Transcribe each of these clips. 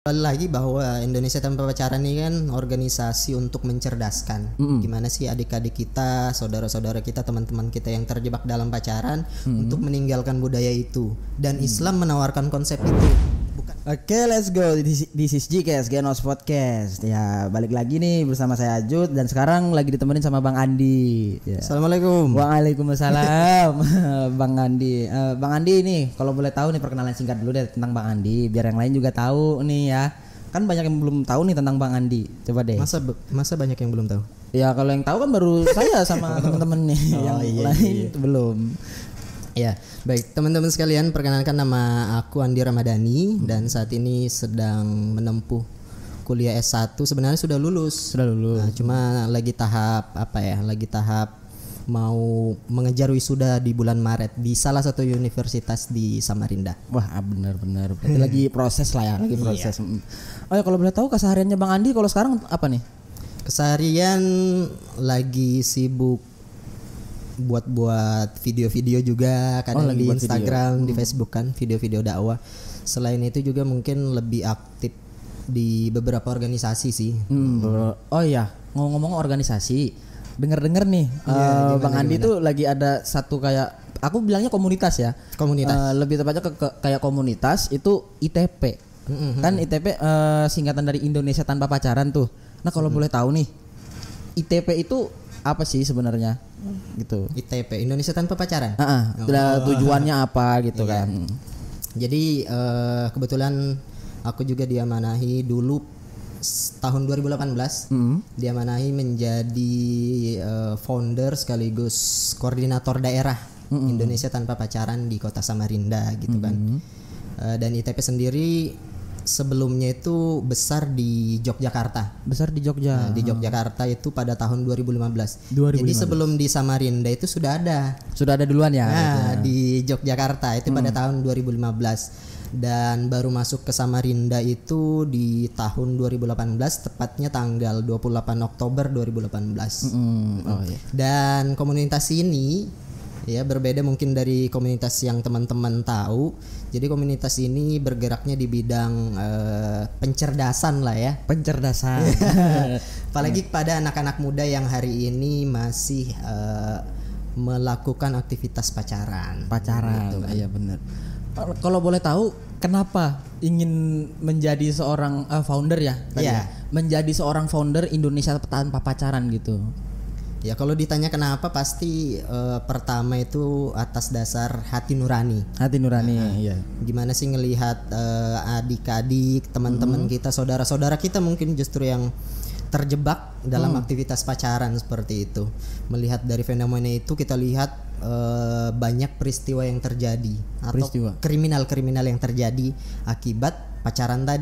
Kembali lagi bahwa Indonesia Tanpa Pacaran ini kan organisasi untuk mencerdaskan. Gimana sih adik-adik kita, saudara-saudara kita, teman-teman kita yang terjebak dalam pacaran untuk meninggalkan budaya itu. Dan Islam menawarkan konsep itu. Oke, let's go. This is GKS Genos Podcast. Ya, balik lagi nih bersama saya Ajud dan sekarang lagi ditemenin sama Bang Andi. Ya. Assalamualaikum. Waalaikumsalam. Bang Andi. Bang Andi nih, kalau boleh tahu nih perkenalan singkat dulu deh tentang Bang Andi biar yang lain juga tahu nih ya. Kan banyak yang belum tahu nih tentang Bang Andi. Coba deh. Masa banyak yang belum tahu? Ya, kalau yang tahu kan baru saya sama teman-teman nih. Yang lain belum. Ya, baik teman-teman sekalian, perkenalkan nama aku Andi Ramadhani dan saat ini sedang menempuh kuliah S1. Sebenarnya sudah lulus. Nah, cuma lagi tahap Lagi tahap mau mengejar wisuda di bulan Maret di salah satu universitas di Samarinda. Wah, benar-benar. Berarti lagi proses lah ya, lagi proses. Oh ya, kalau boleh tahu kesehariannya Bang Andi kalau sekarang apa nih? Keseharian lagi sibuk buat video-video juga, kadang di Instagram, di Facebook kan, video-video dakwah. Selain itu juga mungkin lebih aktif di beberapa organisasi sih. Oh iya, ngomong-ngomong organisasi, denger nih, Bang Andi tuh lagi ada satu kayak, aku bilangnya komunitas ya. Komunitas. Lebih tepatnya kayak komunitas itu ITP. Kan ITP singkatan dari Indonesia Tanpa Pacaran tuh. Nah kalau boleh tahu nih, ITP itu apa sih sebenarnya gitu? ITP Indonesia Tanpa Pacaran. Tujuannya apa gitu kan? Jadi kebetulan aku juga diamanahi dulu tahun 2018 diamanahi menjadi founder sekaligus koordinator daerah Indonesia Tanpa Pacaran di Kota Samarinda gitu kan. Dan ITP sendiri sebelumnya itu besar di Yogyakarta. Besar di Jogja. Nah, di Yogyakarta itu pada tahun 2015. Jadi sebelum di Samarinda itu sudah ada. Sudah ada duluan ya. Nah, di Yogyakarta itu pada tahun 2015 dan baru masuk ke Samarinda itu di tahun 2018 tepatnya tanggal 28 Oktober 2018. Dan komunitas ini ya berbeda mungkin dari komunitas yang teman-teman tahu. Jadi komunitas ini bergeraknya di bidang pencerdasan lah ya. Pencerdasan. Apalagi pada anak-anak muda yang hari ini masih melakukan aktivitas pacaran. Pacaran, gitu kan. Iya benar. Kalau boleh tahu, kenapa ingin menjadi seorang founder ya? Iya. Menjadi seorang founder Indonesia Tanpa Pacaran gitu. Ya kalau ditanya kenapa pasti pertama itu atas dasar hati nurani. Hati nurani, iya. Gimana sih ngelihat adik-adik, teman-teman kita, saudara-saudara kita mungkin justru yang terjebak dalam aktivitas pacaran seperti itu. Melihat dari fenomena itu kita lihat banyak peristiwa yang terjadi atau kriminal-kriminal yang terjadi akibat pacaran tadi.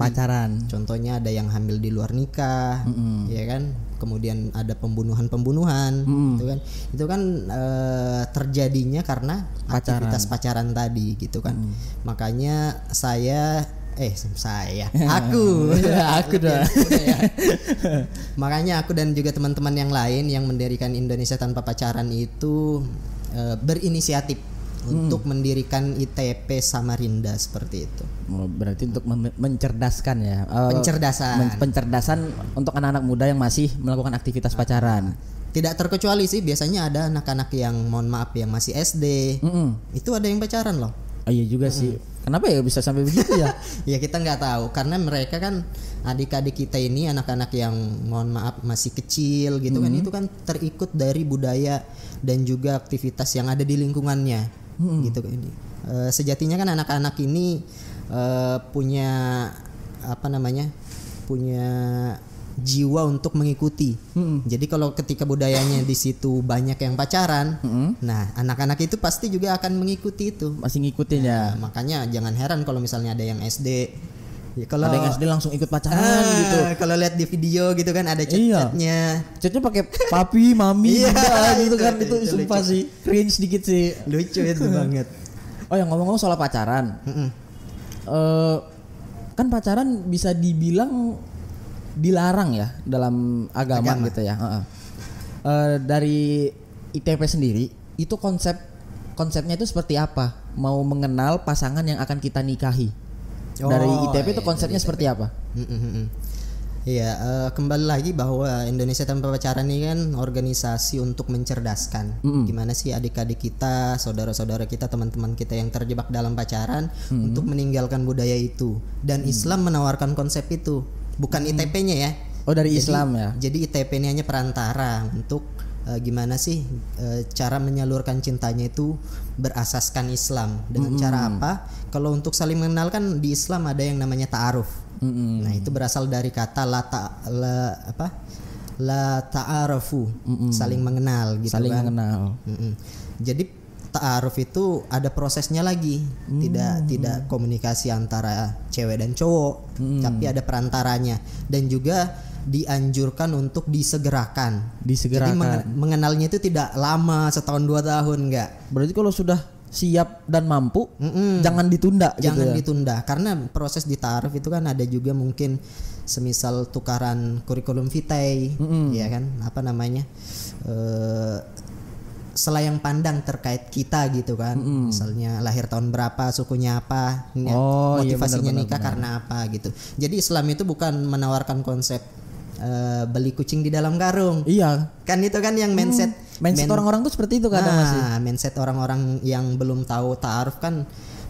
Contohnya ada yang hamil di luar nikah, ya kan? Kemudian ada pembunuhan, itu kan terjadinya karena aktivitas pacaran tadi, gitu kan. Makanya aku dah. Makanya aku dan juga teman-teman yang lain yang mendirikan Indonesia Tanpa Pacaran itu berinisiatif untuk mendirikan ITP Samarinda seperti itu. Berarti untuk mencerdaskan ya. Pencerdasan untuk anak-anak muda yang masih melakukan aktivitas pacaran. Tidak terkecuali sih, biasanya ada anak-anak yang mohon maaf yang masih SD. Itu ada yang pacaran loh. Iya juga sih. Kenapa ya bisa sampai begitu ya? Ya kita nggak tahu karena mereka kan adik-adik kita ini anak-anak yang mohon maaf masih kecil gitu kan, itu kan terikut dari budaya dan juga aktivitas yang ada di lingkungannya. Gitu kan. Sejatinya kan anak-anak ini punya punya jiwa untuk mengikuti. Jadi kalau ketika budayanya di situ banyak yang pacaran, nah anak-anak itu pasti juga akan mengikuti itu. Masih ngikutin ya. Makanya jangan heran kalau misalnya ada yang SD. Ya, kalau ada yang SD langsung ikut pacaran gitu. Kalau lihat di video gitu kan ada chat-chatnya. Chatnya pakai papi, mami, gitu kan. Itu sumpah sih cringe dikit sih. Lucu itu banget. Oh yang ngomong-ngomong soal pacaran, kan pacaran bisa dibilang dilarang ya dalam agama. Gitu ya. Dari ITP sendiri itu konsepnya itu seperti apa? Mau mengenal pasangan yang akan kita nikahi. Dari ITP itu konsepnya seperti apa? Iya, kembali lagi bahwa Indonesia Tanpa Pacaran ini kan organisasi untuk mencerdaskan. Gimana sih adik-adik kita, saudara-saudara kita, teman-teman kita yang terjebak dalam pacaran untuk meninggalkan budaya itu. Dan Islam menawarkan konsep itu, bukan ITP-nya ya. Oh, dari Islam ya. Jadi ITP ini hanya perantara untuk gimana sih cara menyalurkan cintanya itu berasaskan Islam. Dengan cara apa? Kalau untuk saling mengenal kan di Islam ada yang namanya ta'aruf. Nah itu berasal dari kata la ta'arafu, saling mengenal gitu saling kan. mengenal. Jadi ta'aruf itu ada prosesnya lagi, tidak komunikasi antara cewek dan cowok, tapi ada perantaranya dan juga dianjurkan untuk disegerakan. Jadi mengenalnya itu tidak lama, setahun 2 tahun enggak. Berarti kalau sudah siap dan mampu, jangan ditunda. Jangan ditunda, karena proses di ta'aruf itu kan ada juga mungkin semisal tukaran kurikulum vitae, ya kan, apa namanya, selayang pandang terkait kita gitu kan. Misalnya lahir tahun berapa, sukunya apa, motivasinya nikah karena apa gitu. Jadi Islam itu bukan menawarkan konsep beli kucing di dalam karung. Iya. Kan itu kan yang mindset orang-orang tuh seperti itu kadang masih. Mindset orang-orang yang belum tahu ta'aruf kan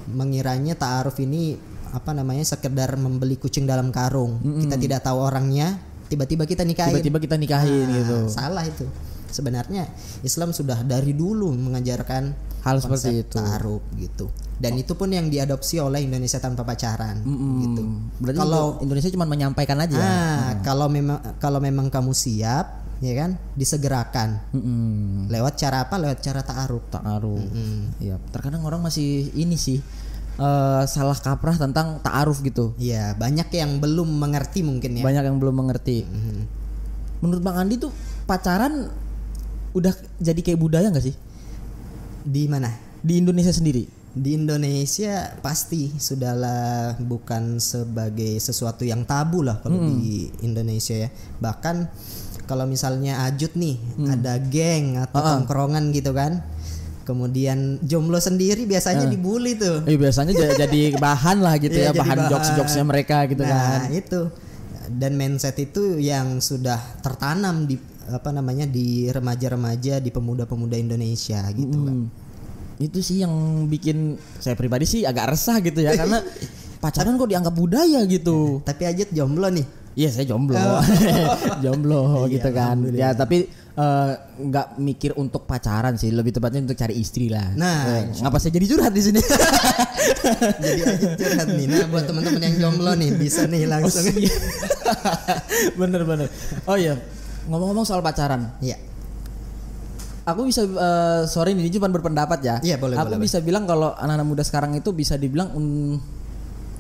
mengiranya ta'aruf ini apa namanya sekedar membeli kucing dalam karung. Kita tidak tahu orangnya, tiba-tiba kita nikahin. Gitu. Salah itu. Sebenarnya Islam sudah dari dulu mengajarkan hal seperti itu, ta'aruf gitu. Dan itu pun yang diadopsi oleh Indonesia Tanpa Pacaran gitu. Berarti kalau Indonesia cuma menyampaikan aja. Kalau memang kamu siap, ya kan, disegerakan. Lewat cara apa? Lewat cara ta'aruf. Iya. Terkadang orang masih ini sih salah kaprah tentang ta'aruf gitu. Iya, banyak yang belum mengerti mungkin ya. Banyak yang belum mengerti. Menurut Bang Andi tuh pacaran udah jadi kayak budaya nggak sih? Di mana? Di Indonesia sendiri. Di Indonesia pasti sudahlah bukan sebagai sesuatu yang tabu lah kalau di Indonesia ya. Bahkan kalau misalnya Ajut nih ada geng atau tongkrongan gitu kan, kemudian jomblo sendiri biasanya dibully tuh. Biasanya jadi bahan lah gitu ya, bahan jokes-jokesnya mereka gitu kan. Nah itu, dan mindset itu yang sudah tertanam di apa namanya di remaja-remaja, di pemuda-pemuda Indonesia gitu kan. Itu sih yang bikin saya pribadi sih agak resah gitu ya, karena pacaran kok dianggap budaya gitu. Tapi Ajit jomblo nih. Iya, saya jomblo. Jomblo gitu kan. Ya tapi nggak mikir untuk pacaran sih, lebih tepatnya untuk cari istri lah. Nah, ngapa saya jadi curhat di sini? Jadi Ajit curhat nih. Nah, buat teman-teman yang jomblo nih bisa nih langsung. Bener. Oh iya, ngomong-ngomong soal pacaran. Iya. Aku bisa sorry ini cuma berpendapat ya. Iya, boleh. Aku bisa bilang kalau anak-anak muda sekarang itu bisa dibilang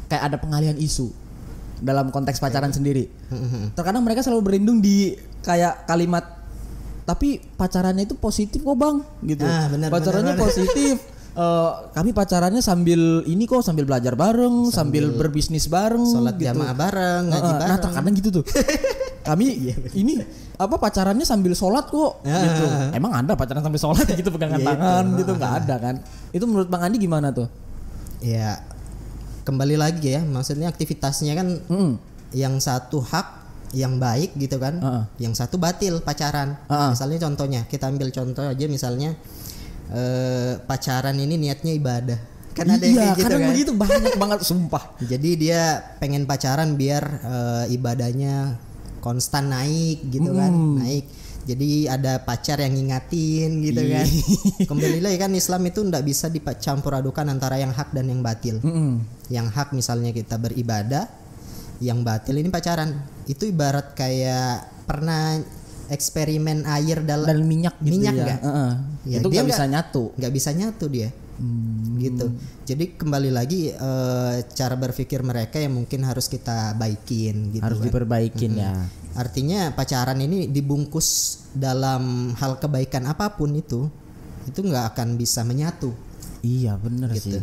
kayak ada pengalihan isu dalam konteks pacaran sendiri. Terkadang mereka selalu berlindung di kayak kalimat, tapi pacarannya itu positif kok Bang gitu. Pacarannya positif. Kami pacarannya sambil ini kok, sambil belajar bareng, sambil berbisnis bareng, sholat gitu. jamaah bareng, ngaji bareng. Nah terkadang gitu tuh. Kami ini apa pacarannya sambil sholat kok gitu. Emang ada pacaran sambil sholat gitu, pegangan tangan gitu, nggak ada kan. Itu menurut Bang Andi gimana tuh? Ya kembali lagi ya, maksudnya aktivitasnya kan yang satu hak, yang baik gitu kan, yang satu batil pacaran. Misalnya contohnya, kita ambil contoh aja misalnya pacaran ini niatnya ibadah. Kan ada yang kayak gitu kan. Begitu banyak banget sumpah. Jadi dia pengen pacaran biar ibadahnya konstan naik gitu kan, naik. Jadi ada pacar yang ngingatin gitu kan. Kembali lagi kan Islam itu nggak bisa dicampur adukan antara yang hak dan yang batil. Yang hak misalnya kita beribadah, yang batil ini pacaran. Itu ibarat kayak pernah eksperimen air dalam minyak gitu minyak ya. Gak? Ya, itu nggak bisa nyatu. Nggak bisa nyatu dia. Gitu. Jadi kembali lagi cara berpikir mereka yang mungkin harus kita baikin gitu. Harus diperbaikin ya. Artinya pacaran ini dibungkus dalam hal kebaikan apapun itu nggak akan bisa menyatu. Iya benar gitu. sih.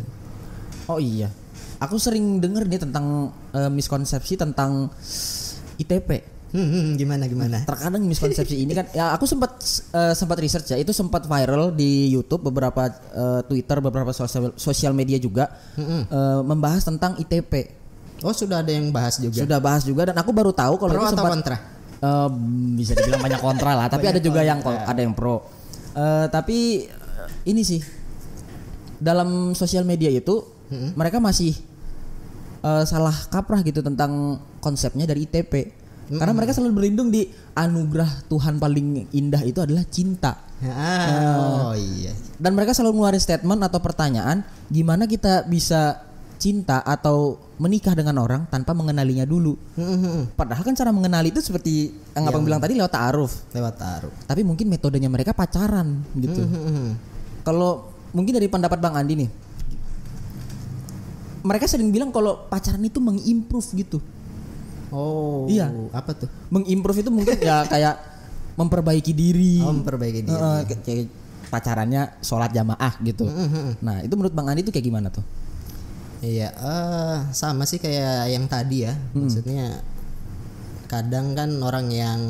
Oh iya, aku sering denger nih tentang miskonsepsi tentang ITP. Gimana? Terkadang miskonsepsi ini kan, ya aku sempat research ya, itu sempat viral di YouTube, beberapa Twitter, beberapa sosial media juga membahas tentang ITP. Oh, sudah ada yang bahas juga. Sudah bahas juga dan aku baru tahu kalau pro itu atau sempat kontra. Bisa dibilang banyak kontra lah, tapi ada juga yang ada yang pro. Tapi ini sih dalam sosial media itu mereka masih salah kaprah gitu tentang konsepnya dari ITP. Karena mereka selalu berlindung di anugerah Tuhan paling indah itu adalah cinta. Oh iya. Dan mereka selalu ngeluarin statement atau pertanyaan, gimana kita bisa cinta atau menikah dengan orang tanpa mengenalinya dulu. Padahal kan cara mengenali itu seperti yang abang bilang tadi lewat ta'aruf. Tapi mungkin metodenya mereka pacaran gitu. Kalau mungkin dari pendapat Bang Andi nih, mereka sering bilang kalau pacaran itu mengimprove gitu. Oh, iya. Apa tuh? Mengimprove itu mungkin ya kayak memperbaiki diri. Memperbaiki diri. Kayak pacarannya sholat jamaah gitu. Nah, itu menurut Bang Andi itu kayak gimana tuh? Iya, sama sih kayak yang tadi ya. Maksudnya kadang kan orang yang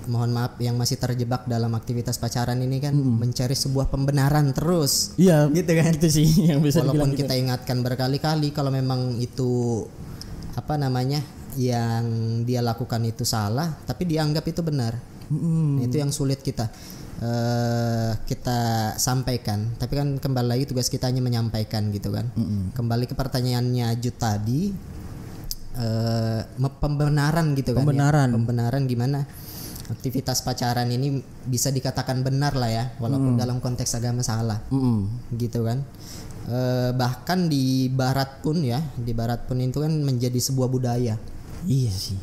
mohon maaf yang masih terjebak dalam aktivitas pacaran ini kan mencari sebuah pembenaran terus. Iya, gitu kan. Itu sih yang bisa walaupun kita gitu. Ingatkan berkali-kali kalau memang itu apa namanya yang dia lakukan itu salah, tapi dianggap itu benar. Itu yang sulit kita sampaikan. Tapi kan kembali lagi tugas kita hanya menyampaikan gitu kan. Kembali ke pertanyaannya Ajut tadi, pembenaran gitu kan. Pembenaran gimana aktivitas pacaran ini bisa dikatakan benar lah ya, walaupun dalam konteks agama salah. Gitu kan. Bahkan di barat pun itu kan menjadi sebuah budaya. Iya sih,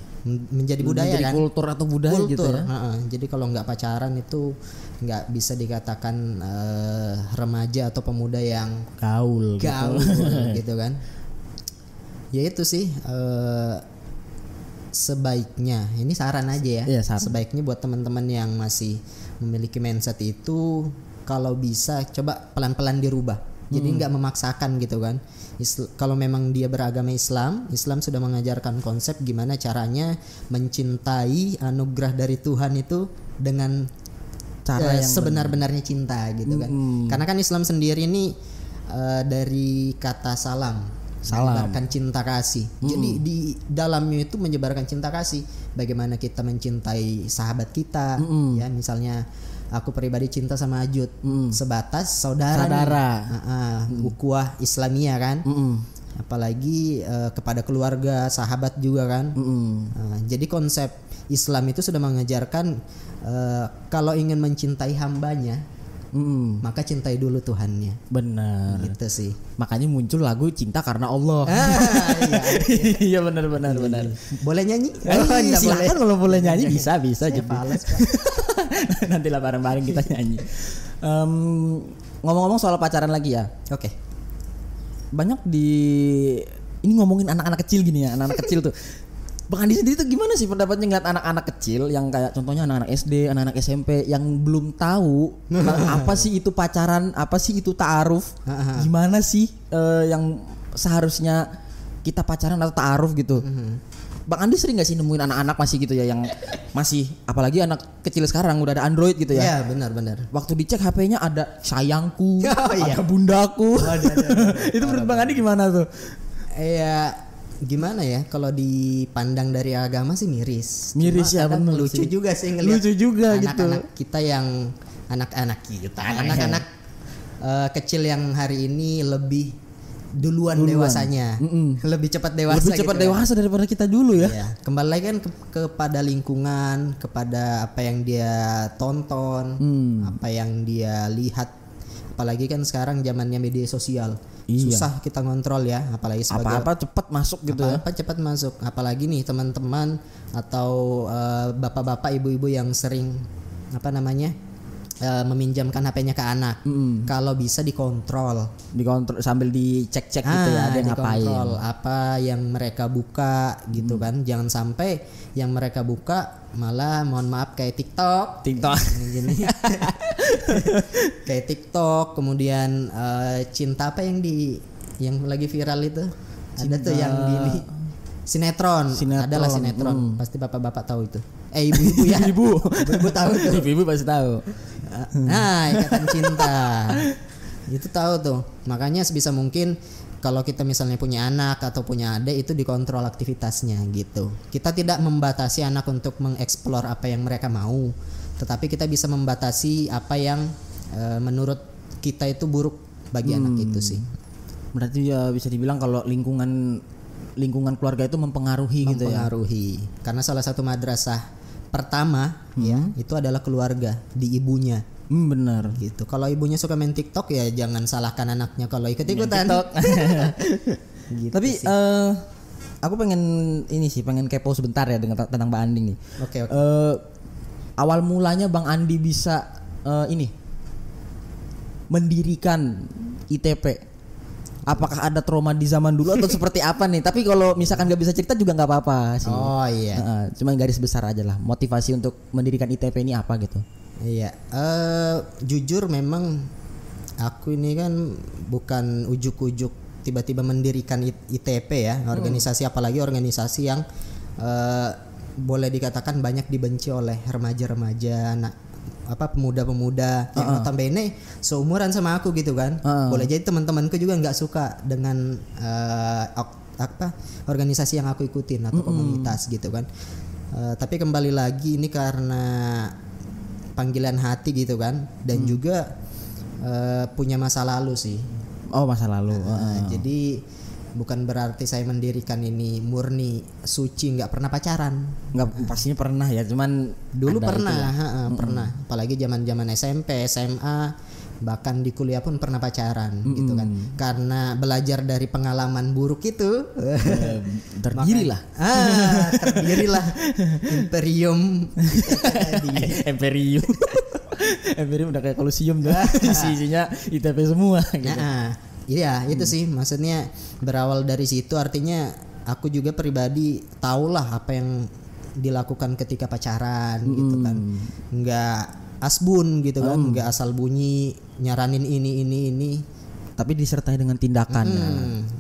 menjadi budaya kan, kultur atau budaya gitu ya. Jadi kalau nggak pacaran itu nggak bisa dikatakan remaja atau pemuda yang gaul gitu kan. Ya itu sih sebaiknya, ini saran aja ya, sebaiknya buat teman-teman yang masih memiliki mindset itu kalau bisa coba pelan-pelan dirubah. Jadi nggak memaksakan gitu kan. Kalau memang dia beragama Islam sudah mengajarkan konsep gimana caranya mencintai anugerah dari Tuhan itu dengan cara yang sebenar-benarnya cinta gitu kan. Karena kan Islam sendiri ini dari kata salam. Menyebarkan cinta kasih. Jadi di dalamnya itu menyebarkan cinta kasih. Bagaimana kita mencintai sahabat kita, ya misalnya aku pribadi cinta sama Ajut sebatas saudara. Ukhuwah Islamiyah kan. Apalagi kepada keluarga, sahabat juga kan. Jadi konsep Islam itu sudah mengajarkan kalau ingin mencintai hambanya, maka cintai dulu Tuhannya. Benar. Gitu sih. Makanya muncul lagu Cinta Karena Allah. Iya benar. Boleh nyanyi? Silakan kalau boleh nyanyi bisa aja. Nanti lah bareng-bareng kita nyanyi. Ngomong-ngomong soal pacaran lagi ya. Oke. Banyak ini ngomongin anak-anak kecil gini ya, anak-anak kecil tuh. Bang Andi sendiri tuh gimana sih pendapatnya ngeliat anak-anak kecil yang kayak contohnya anak-anak SD, anak-anak SMP yang belum tahu apa sih itu pacaran, apa sih itu ta'aruf, gimana sih yang seharusnya kita pacaran atau ta'aruf gitu. Bang Andi sering gak sih nemuin anak-anak masih gitu ya yang masih, apalagi anak kecil sekarang udah ada Android gitu ya? Iya benar. Waktu dicek HP-nya ada sayangku, ada bundaku. Itu menurut Bang Andi gimana tuh? Iya. Gimana ya kalau dipandang dari agama sih miris ya, benar. Lucu juga sih ngelihat anak-anak gitu. kita yang anak-anak kecil yang hari ini lebih duluan. Dewasanya lebih cepat dewasa daripada kita dulu ya. Kembali lagi kan kepada lingkungan, kepada apa yang dia tonton, apa yang dia lihat. Apalagi kan sekarang zamannya media sosial. Susah kita ngontrol ya, apalagi sebagai apa-apa cepat masuk gitu apa cepat masuk. Apalagi nih teman-teman atau bapak-bapak, ibu-ibu yang sering meminjamkan HP-nya ke anak. Kalau bisa dikontrol sambil dicek-cek gitu ya, ada ngapain, apa yang mereka buka gitu kan. Jangan sampai yang mereka buka malah mohon maaf kayak TikTok gini. Kayak TikTok, kemudian cinta apa yang lagi viral itu? Ada tuh yang gini. Sinetron. Adalah sinetron. Pasti bapak-bapak tahu itu. Ibu-ibu ya. Ibu tahu tuh. Ibu pasti tahu. Nah, Ikatan Cinta. Itu tahu tuh. Makanya sebisa mungkin kalau kita misalnya punya anak atau punya adik itu dikontrol aktivitasnya gitu. Kita tidak membatasi anak untuk mengeksplor apa yang mereka mau, tetapi kita bisa membatasi apa yang menurut kita itu buruk bagi anak itu sih. Berarti ya bisa dibilang kalau lingkungan keluarga itu mempengaruhi gitu ya. Mempengaruhi. Karena salah satu madrasah pertama ya itu adalah keluarga, di ibunya. Benar. Gitu. Kalau ibunya suka main TikTok ya jangan salahkan anaknya kalau ikut-ikutan. Gitu. Tapi aku pengen kepo sebentar ya tentang Mbak Anding nih. Oke. Awal mulanya Bang Andi bisa mendirikan ITP. Apakah ada trauma di zaman dulu atau seperti apa nih? Tapi kalau misalkan nggak bisa cerita juga nggak apa-apa sih. Oh iya. Cuma garis besar aja lah. Motivasi untuk mendirikan ITP ini apa gitu? Iya. Jujur memang aku ini kan bukan ujuk-ujuk tiba-tiba mendirikan ITP ya. Organisasi apalagi organisasi yang boleh dikatakan banyak dibenci oleh remaja-remaja, pemuda-pemuda yang notabene seumuran sama aku gitu kan. Boleh jadi teman-temanku juga nggak suka dengan organisasi yang aku ikutin atau komunitas gitu kan. Tapi kembali lagi ini karena panggilan hati gitu kan, dan juga punya masa lalu sih. Oh, masa lalu. Jadi bukan berarti saya mendirikan ini murni suci, nggak pernah pacaran. Nggak, pastinya pernah ya, cuman dulu pernah, pernah. Apalagi zaman-zaman SMP, SMA, bahkan di kuliah pun pernah pacaran gitu kan. Karena belajar dari pengalaman buruk itu, terdirilah Imperium. Imperium. Imperium udah kayak Colosseum tuh. Isinya ITP semua gitu. Iya, itu sih maksudnya berawal dari situ, artinya aku juga pribadi tahulah apa yang dilakukan ketika pacaran gitu kan. Enggak asbun gitu kan, enggak asal bunyi nyaranin ini tapi disertai dengan tindakan.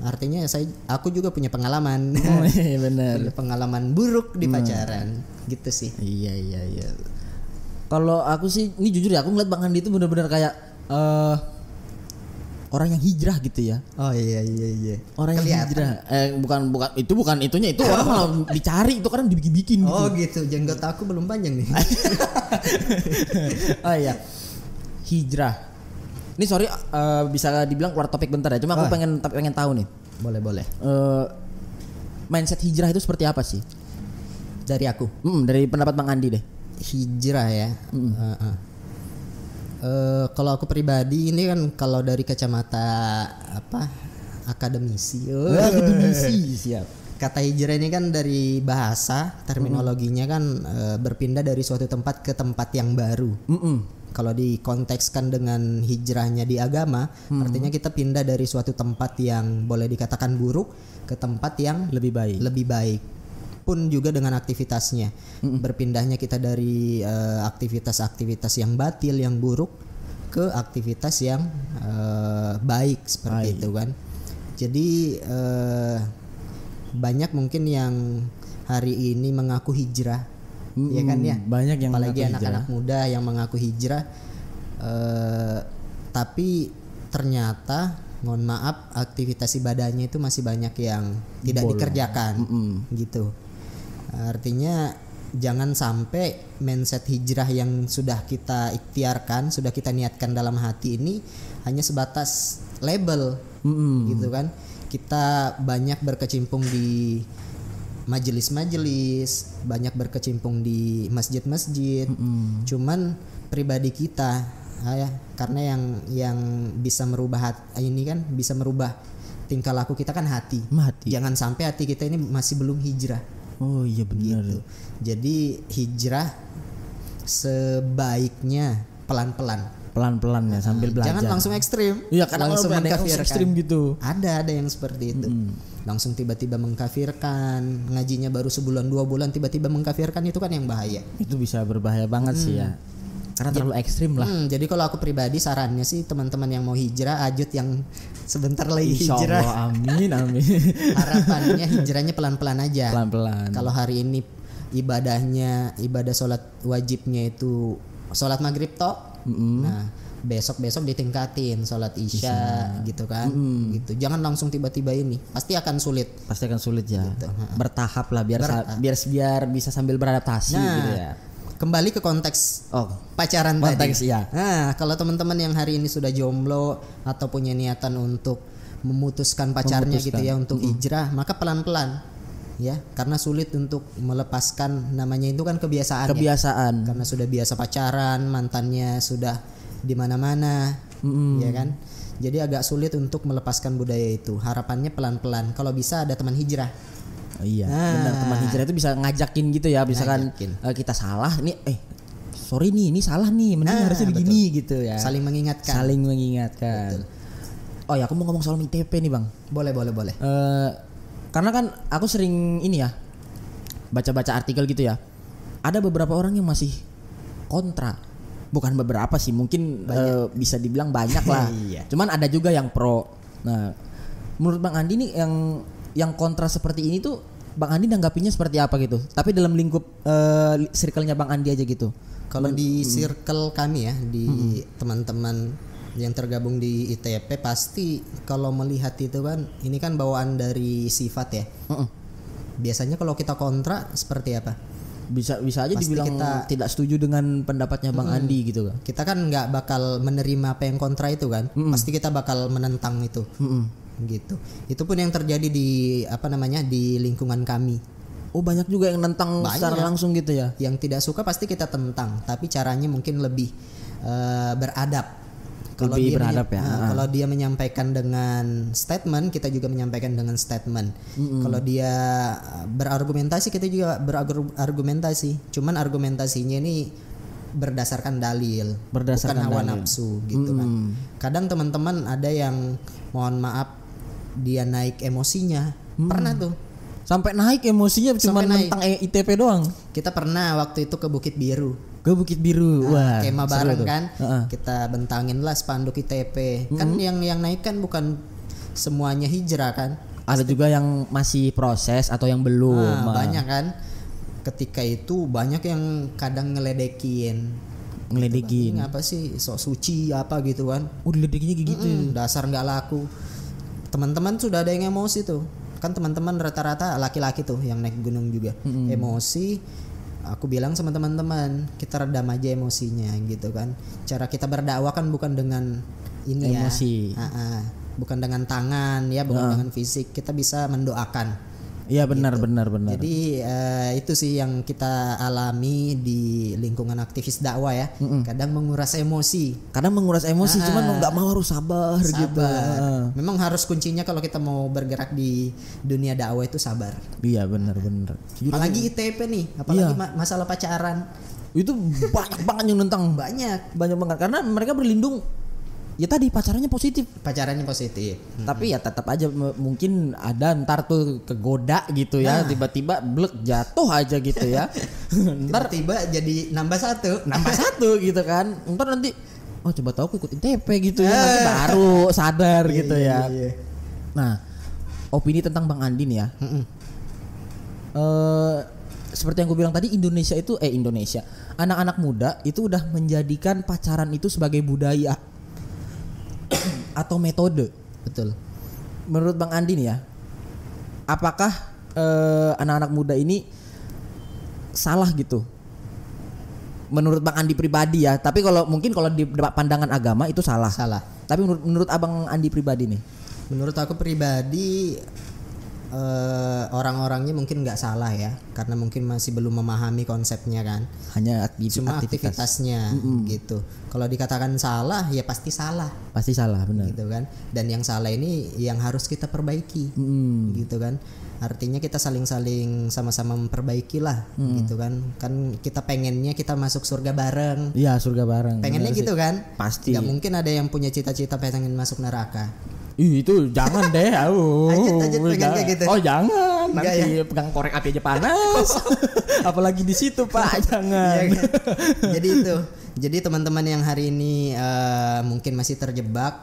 Artinya aku juga punya pengalaman. Oh iya benar. Punya pengalaman buruk di pacaran gitu sih. Iya. Kalau aku sih ini jujur ya, aku ngeliat Bang Andi itu benar-benar kayak orang yang hijrah gitu ya. Oh iya. Orang yang hijrah. Bukan itunya, itu orang malah dicari, itu kadang dibikin-bikin gitu. Oh gitu. Jenggot aku belum panjang nih. Oh iya. Hijrah. Ini sorry bisa dibilang keluar topik bentar ya. Cuma aku pengen tahu nih. Boleh. Mindset hijrah itu seperti apa sih? Dari aku. Dari pendapat Bang Andi deh. Hijrah ya. Kalau aku pribadi ini kan kalau dari kacamata akademisi. Akademisi siap. Kata hijrah ini kan dari bahasa, terminologinya kan berpindah dari suatu tempat ke tempat yang baru. Kalau dikontekskan dengan hijrahnya di agama, artinya kita pindah dari suatu tempat yang boleh dikatakan buruk ke tempat yang lebih baik. Pun juga dengan aktivitasnya. Berpindahnya kita dari aktivitas-aktivitas yang batil, yang buruk, ke aktivitas yang baik seperti itu kan. Jadi banyak mungkin yang hari ini mengaku hijrah, ya kan ya. Banyak yang apalagi anak-anak muda yang mengaku hijrah, tapi ternyata mohon maaf aktivitas ibadahnya itu masih banyak yang tidak dikerjakan gitu. Artinya jangan sampai mindset hijrah yang sudah kita ikhtiarkan, sudah kita niatkan dalam hati ini hanya sebatas label gitu kan. Kita banyak berkecimpung di majelis-majelis, banyak berkecimpung di masjid-masjid. Cuman pribadi kita karena yang bisa merubah ini kan, bisa merubah tingkah laku kita kan hati. Jangan sampai hati kita ini masih belum hijrah. Oh iya benar. Gitu. Jadi hijrah sebaiknya pelan-pelan ya, sambil belajar. Jangan langsung ekstrim. Iya, karena langsung mengkafirkan ekstrim gitu. Ada yang seperti itu. Langsung tiba-tiba mengkafirkan, ngajinya baru sebulan 2 bulan tiba-tiba mengkafirkan, itu kan yang bahaya. Itu bisa berbahaya banget sih ya. Karena terlalu ekstrim lah. Jadi kalau aku pribadi sarannya sih teman-teman yang mau hijrah, ajut yang sebentar lagi hijrah. Insyaallah, amin. Harapannya hijrahnya pelan-pelan aja. Pelan-pelan. Kalau hari ini ibadah sholat wajibnya itu sholat maghrib toh. Nah besok ditingkatin sholat isya gitu kan. Gitu. Jangan langsung tiba-tiba ini. Pasti akan sulit ya. Gitu. Bertahap lah biar bisa sambil beradaptasi gitu ya. Kembali ke konteks pacaran konteks, tadi. Ya. Nah, kalau teman-teman yang hari ini sudah jomblo atau punya niatan untuk memutuskan pacarnya gitu ya untuk hijrah, maka pelan-pelan ya, karena sulit untuk melepaskan, namanya itu kan kebiasaan. Karena sudah biasa pacaran, mantannya sudah di mana-mana, ya kan. Jadi agak sulit untuk melepaskan budaya itu. Harapannya pelan-pelan. Kalau bisa ada teman hijrah. Iya, benar, teman hijrah itu bisa ngajakin gitu ya. Misalkan kita salah nih, sorry nih, ini salah nih, mending harusnya begini gitu ya. Saling mengingatkan. Betul. Oh ya, aku mau ngomong soal ITP nih, Bang. Boleh. Karena kan aku sering ini ya, baca-baca artikel gitu ya. Ada beberapa orang yang masih kontra. Bukan beberapa sih, mungkin bisa dibilang banyak lah. Iya. Cuman ada juga yang pro. Nah, menurut Bang Andi nih yang kontra seperti ini tuh, Bang Andi nanggapinnya seperti apa gitu? Tapi dalam lingkup circle-nya Bang Andi aja gitu. Kalau di circle kami ya, di teman-teman yang tergabung di ITP, pasti kalau melihat itu kan, ini kan bawaan dari sifat ya. Biasanya kalau kita kontra seperti apa? Bisa aja pasti dibilang kita tidak setuju dengan pendapatnya Bang Andi gitu kan. Kita kan nggak bakal menerima apa yang kontra itu kan. Pasti kita bakal menentang itu. Gitu. Itu pun yang terjadi di di lingkungan kami. Oh, banyak juga yang nentang secara langsung gitu ya. Yang tidak suka pasti kita tentang, tapi caranya mungkin lebih beradab. Kalau dia menyampaikan dengan statement, kita juga menyampaikan dengan statement. Kalau dia berargumentasi, kita juga berargumentasi. Cuman argumentasinya ini berdasarkan dalil, bukan hawa nafsu gitu kan. Kadang teman-teman ada yang mohon maaf dia naik emosinya. Pernah tuh. Sampai naik emosinya cuma tentang ITP doang. Kita pernah waktu itu ke Bukit Biru. Wah, kemah bareng kan. Kita bentangin lah spanduk ITP. Kan yang naik kan bukan semuanya hijrah kan. Ada juga yang masih proses atau yang belum. Banyak kan. Ketika itu banyak yang kadang ngeledekin. Apa sih, sok suci apa gitu kan. Diledekinnya gitu. Dasar nggak laku. Teman-teman sudah ada yang emosi tuh. Kan teman-teman rata-rata laki-laki tuh yang naik gunung juga. Emosi. Aku bilang sama teman-teman, kita redam aja emosinya gitu kan. Cara kita berdakwah kan bukan dengan ini emosi. Bukan dengan tangan ya, bukan dengan fisik. Kita bisa mendoakan. Iya benar. Jadi itu sih yang kita alami di lingkungan aktivis dakwah ya. Kadang menguras emosi. Cuman nggak mau harus sabar gitu. Memang harus kuncinya kalau kita mau bergerak di dunia dakwah itu sabar. Iya benar. Apalagi ITP nih, apalagi masalah pacaran. Itu banyak banget yang nentang. Banyak banget karena mereka berlindung. Ya tadi pacarannya positif. Tapi ya tetap aja mungkin ada ntar tuh kegoda gitu ya, tiba-tiba blek jatuh aja gitu ya. Ntar tiba jadi nambah satu gitu kan. Ntar nanti coba tahu aku ikut ITP gitu ya, nanti baru sadar gitu ya. Nah, opini tentang Bang Andin ya. Seperti yang gue bilang tadi, Indonesia anak-anak muda itu udah menjadikan pacaran itu sebagai budaya atau metode. Betul. Menurut Bang Andi nih ya, apakah anak-anak muda ini salah gitu? Menurut Bang Andi pribadi ya, tapi kalau di pandangan agama itu salah. Tapi menurut Abang Andi pribadi nih? Menurut aku pribadi orang-orangnya mungkin nggak salah ya, karena mungkin masih belum memahami konsepnya kan. Hanya aktivitasnya gitu. Kalau dikatakan salah ya pasti salah benar gitu kan. Dan yang salah ini yang harus kita perbaiki gitu kan. Artinya kita saling-saling sama-sama memperbaiki lah gitu kan. Kan kita pengennya kita masuk surga bareng. Iya, surga bareng. Pengennya gitu kan. Pasti. Gak mungkin ada yang punya cita-cita pengen masuk neraka. Itu jangan deh. Ajit pengen kayak gitu. Oh jangan. Nanti pegang korek api aja panas. Apalagi di situ Pak. Jangan. Iya, jadi itu. Jadi teman-teman yang hari ini mungkin masih terjebak,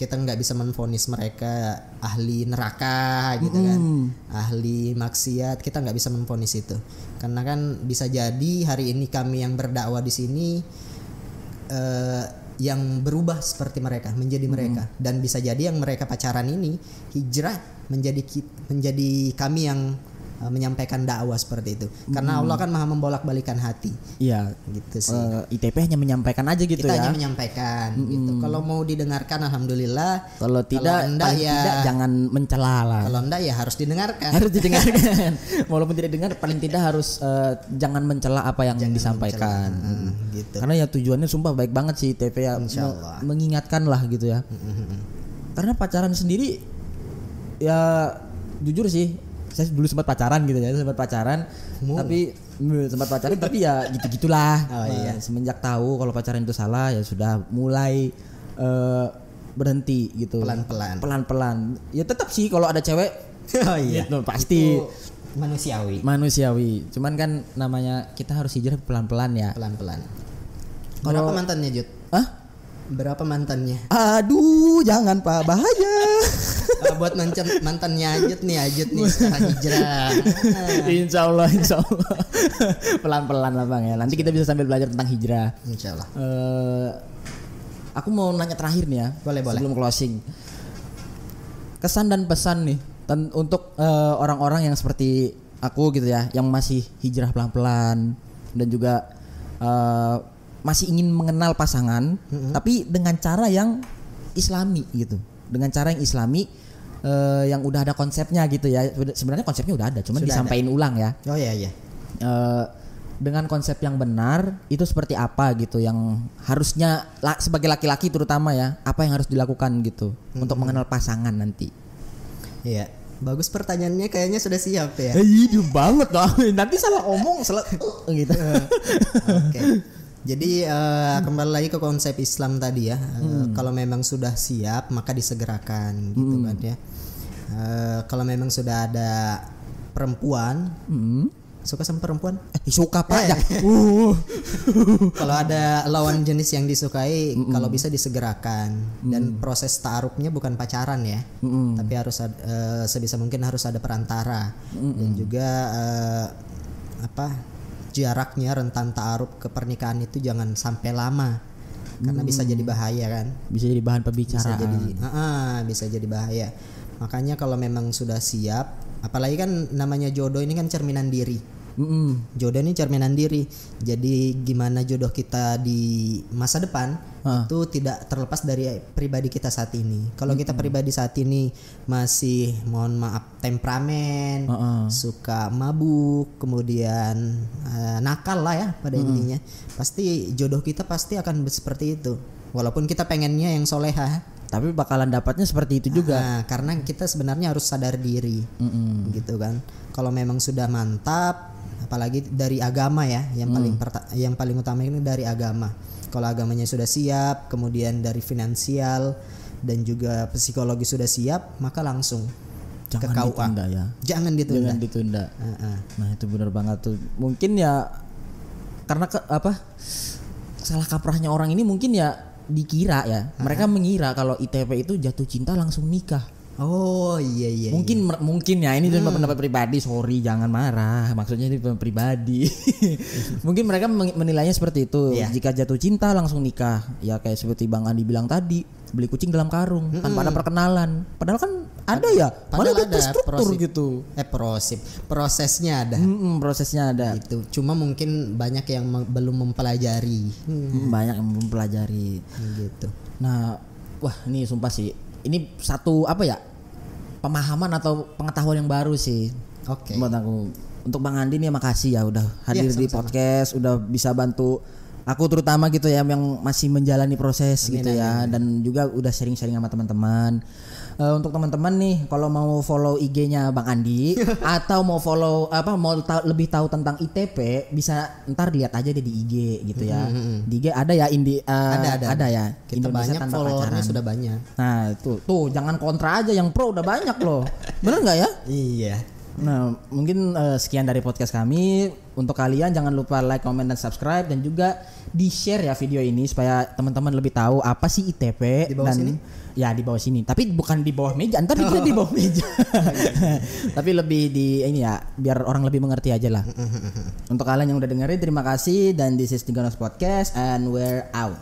kita nggak bisa menvonis mereka ahli neraka gitu kan, ahli maksiat. Kita nggak bisa menvonis itu, karena kan bisa jadi hari ini kami yang berdakwah di sini yang berubah seperti mereka, menjadi mereka. Dan bisa jadi yang mereka pacaran ini hijrah menjadi kami yang menyampaikan dakwah seperti itu. Karena Allah kan Maha membolak-balikan hati. Iya, gitu sih. ITP hanya menyampaikan aja gitu kita ya. Kita hanya menyampaikan gitu. Kalau mau didengarkan alhamdulillah. Kalau tidak, tidak jangan mencela lah. Kalau enggak ya harus didengarkan. Harus didengarkan. Walaupun tidak dengar, paling tidak harus jangan mencela apa yang disampaikan. Gitu. Karena ya tujuannya sumpah baik banget sih ITP ya, mengingatkan lah gitu ya. Karena pacaran sendiri ya jujur sih, saya dulu sempat pacaran gitu ya, tapi ya gitu-gitulah. Iya. Semenjak tahu kalau pacaran itu salah ya sudah mulai berhenti gitu. Pelan-pelan. Ya tetap sih kalau ada cewek gitu, pasti itu manusiawi. Cuman kan namanya kita harus hijrah pelan-pelan ya. Berapa mantannya, Jud? Berapa mantannya? Aduh, jangan Pak, bahaya. Buat mantannya Ajut nih sekarang hijrah. Insya Allah. Pelan-pelan lah Bang ya. Nanti kita bisa sambil belajar tentang hijrah. Insya Allah. Aku mau nanya terakhir nih ya. Boleh. Sebelum closing. Kesan dan pesan nih untuk orang-orang yang seperti aku gitu ya, yang masih hijrah pelan-pelan dan juga masih ingin mengenal pasangan, tapi dengan cara yang Islami gitu, dengan cara yang Islami, yang udah ada konsepnya gitu ya. Sebenarnya konsepnya udah ada, cuman disampaikan ulang ya. Oh iya. Dengan konsep yang benar itu seperti apa gitu, yang harusnya sebagai laki-laki terutama ya, apa yang harus dilakukan gitu untuk mengenal pasangan nanti. Iya. Bagus pertanyaannya, kayaknya sudah siap ya. Iya banget dong. Nanti salah omong gitu. Oke. Jadi kembali lagi ke konsep Islam tadi ya. Kalau memang sudah siap maka disegerakan gitu kan ya. Kalau memang sudah ada perempuan, suka sama perempuan? Suka Pak ya. Kalau ada lawan jenis yang disukai, kalau bisa disegerakan. Dan proses ta'arufnya bukan pacaran ya, tapi harus sebisa mungkin harus ada perantara. Dan juga jaraknya rentan ta'aruf ke pernikahan itu jangan sampai lama, karena bisa jadi bahaya kan, bisa jadi bahan pembicaraan, bisa jadi bahaya. Makanya kalau memang sudah siap, apalagi kan namanya jodoh ini kan cerminan diri. Jodoh ini cerminan diri. Jadi gimana jodoh kita di masa depan itu tidak terlepas dari pribadi kita saat ini. Kalau kita pribadi saat ini masih, mohon maaf, temperamen, suka mabuk, kemudian nakal lah ya pada intinya, pasti jodoh kita pasti akan seperti itu. Walaupun kita pengennya yang soleha, tapi bakalan dapatnya seperti itu juga. Karena kita sebenarnya harus sadar diri, gitu kan. Kalau memang sudah mantap, apalagi dari agama ya, yang paling utama ini dari agama. Kalau agamanya sudah siap, kemudian dari finansial dan juga psikologi sudah siap, maka langsung ke KUA. Ditunda ya. Jangan ditunda. Nah itu benar banget tuh. Mungkin ya karena salah kaprahnya orang ini mungkin ya dikira ya. Mereka mengira kalau ITP itu jatuh cinta langsung nikah. Oh iya. Mungkin ya, ini cuma pendapat pribadi, sorry jangan marah. Maksudnya ini pribadi. Mungkin mereka menilainya seperti itu. Jika jatuh cinta langsung nikah. Ya kayak seperti Bang Andi bilang tadi, beli kucing dalam karung tanpa ada perkenalan. Padahal kan ada ya. Padahal ada struktur gitu. Prosesnya ada. Prosesnya ada. Itu. Cuma mungkin banyak yang belum mempelajari. Banyak yang belum mempelajari. Gitu. Nah, wah ini sumpah sih. Ini satu pemahaman atau pengetahuan yang baru sih. Oke. Buat aku. Untuk Bang Andi nih makasih ya udah hadir di podcast, udah bisa bantu aku terutama gitu ya yang masih menjalani proses gitu ya, dan juga udah sharing-sharing sama teman-teman. Untuk teman-teman nih kalau mau follow IG-nya Bang Andi atau mau follow lebih tahu tentang ITP, bisa ntar lihat aja deh di IG gitu ya. Di IG ada ya ada ya. Kita Indonesia banyak followernya sudah banyak. Nah, tuh jangan kontra aja, yang pro udah banyak loh. Bener enggak ya? Iya. Nah, mungkin sekian dari podcast kami. Untuk kalian jangan lupa like, comment, dan subscribe, dan juga di-share ya video ini supaya teman-teman lebih tahu apa sih ITP. Di bawah sini? Ya di bawah sini, tapi bukan di bawah meja. Ntar dikira di bawah meja. Tapi lebih di ini ya, biar orang lebih mengerti aja lah. Untuk kalian yang udah dengerin, terima kasih. Dan this is Tiganos Podcast and we're out.